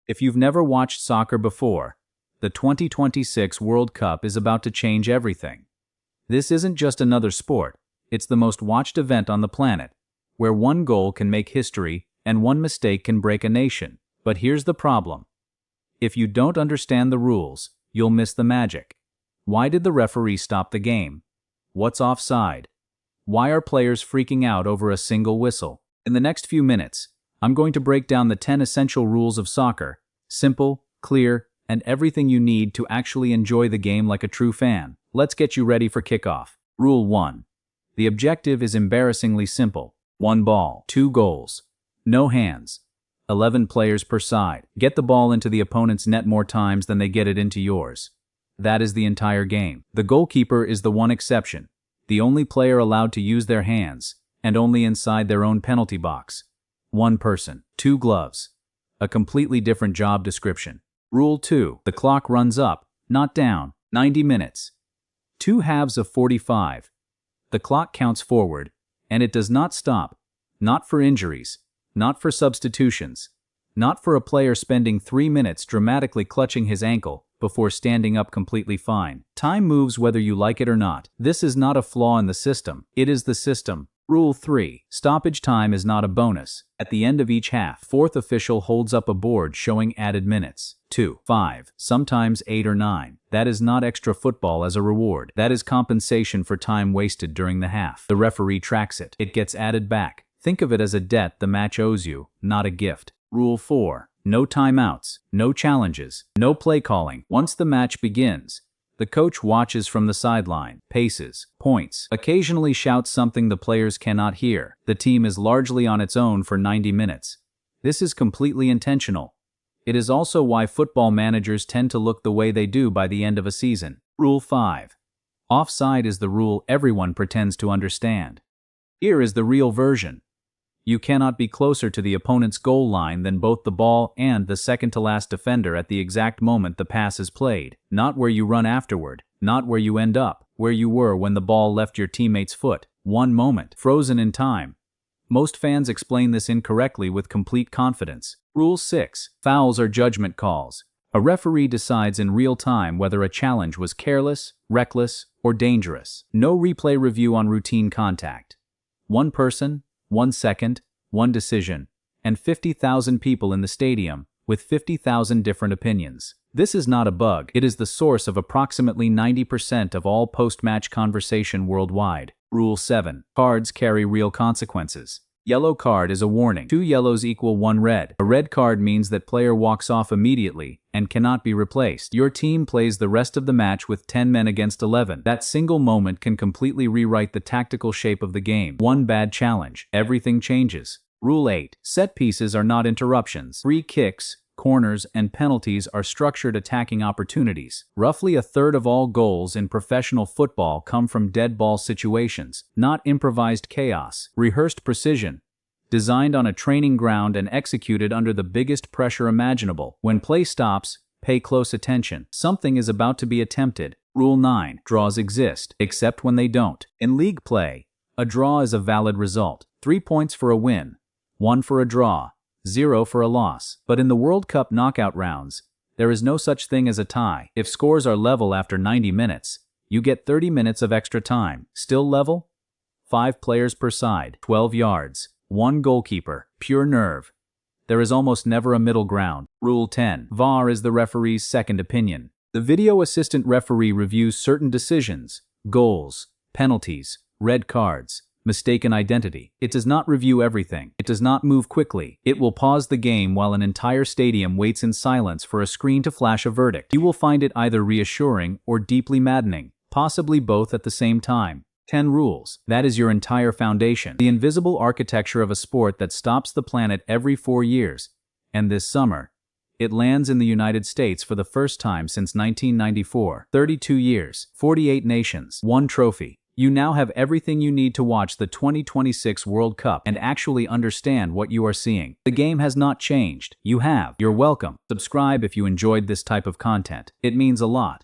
If you've never watched soccer before, the 2026 World Cup is about to change everything. This isn't just another sport, it's the most watched event on the planet, where one goal can make history and one mistake can break a nation. But here's the problem. If you don't understand the rules, you'll miss the magic. Why did the referee stop the game? What's offside? Why are players freaking out over a single whistle? In the next few minutes, I'm going to break down the 10 essential rules of soccer, simple, clear, and everything you need to actually enjoy the game like a true fan. Let's get you ready for kickoff. Rule 1. The objective is embarrassingly simple. 1 ball, 2 goals. No hands. 11 players per side. Get the ball into the opponent's net more times than they get it into yours. That is the entire game. The goalkeeper is the one exception. The only player allowed to use their hands, and only inside their own penalty box. 1 person, 2 gloves. A completely different job description. Rule 2. The clock runs up, not down. 90 minutes. 2 halves of 45. The clock counts forward, and it does not stop. Not for injuries. Not for substitutions. Not for a player spending 3 minutes dramatically clutching his ankle before standing up completely fine. Time moves whether you like it or not. This is not a flaw in the system. It is the system. Rule 3. Stoppage time is not a bonus. At the end of each half, 4th official holds up a board showing added minutes. 2, 5, sometimes 8 or 9. That is not extra football as a reward. That is compensation for time wasted during the half. The referee tracks it. It gets added back. Think of it as a debt the match owes you, not a gift. Rule 4. No timeouts, no challenges, no play calling. Once the match begins, the coach watches from the sideline, paces, points, occasionally shouts something the players cannot hear. The team is largely on its own for 90 minutes. This is completely intentional. It is also why football managers tend to look the way they do by the end of a season. Rule 5. Offside is the rule everyone pretends to understand. Here is the real version. You cannot be closer to the opponent's goal line than both the ball and the second-to-last defender at the exact moment the pass is played. Not where you run afterward, not where you end up, where you were when the ball left your teammate's foot. One moment, frozen in time. Most fans explain this incorrectly with complete confidence. Rule 6. Fouls are judgment calls. A referee decides in real time whether a challenge was careless, reckless, or dangerous. No replay review on routine contact. 1 person, 1 second, 1 decision, and 50,000 people in the stadium with 50,000 different opinions. This is not a bug. It is the source of approximately 90% of all post-match conversation worldwide. Rule 7. Cards carry real consequences. Yellow card is a warning. 2 yellows equal 1 red. A red card means that player walks off immediately and cannot be replaced. Your team plays the rest of the match with 10 men against 11. That single moment can completely rewrite the tactical shape of the game. 1 bad challenge. Everything changes. Rule 8. Set pieces are not interruptions. Free kicks, corners, and penalties are structured attacking opportunities. Roughly a third of all goals in professional football come from dead ball situations, not improvised chaos. Rehearsed precision. Designed on a training ground and executed under the biggest pressure imaginable. When play stops, pay close attention. Something is about to be attempted. Rule 9. Draws exist, except when they don't. In league play, a draw is a valid result. 3 points for a win, 1 for a draw, 0 for a loss. But in the World Cup knockout rounds, there is no such thing as a tie. If scores are level after 90 minutes, you get 30 minutes of extra time. Still level? 5 players per side, 12 yards, 1 goalkeeper, pure nerve. There is almost never a middle ground. Rule 10. VAR is the referee's second opinion. The video assistant referee reviews certain decisions, goals, penalties, red cards, mistaken identity. It does not review everything. It does not move quickly. It will pause the game while an entire stadium waits in silence for a screen to flash a verdict. You will find it either reassuring or deeply maddening, possibly both at the same time. 10 rules. That is your entire foundation. The invisible architecture of a sport that stops the planet every 4 years. And this summer, it lands in the United States for the first time since 1994. 32 years, 48 nations, 1 trophy. You now have everything you need to watch the 2026 World Cup and actually understand what you are seeing. The game has not changed. You have. You're welcome. Subscribe if you enjoyed this type of content. It means a lot.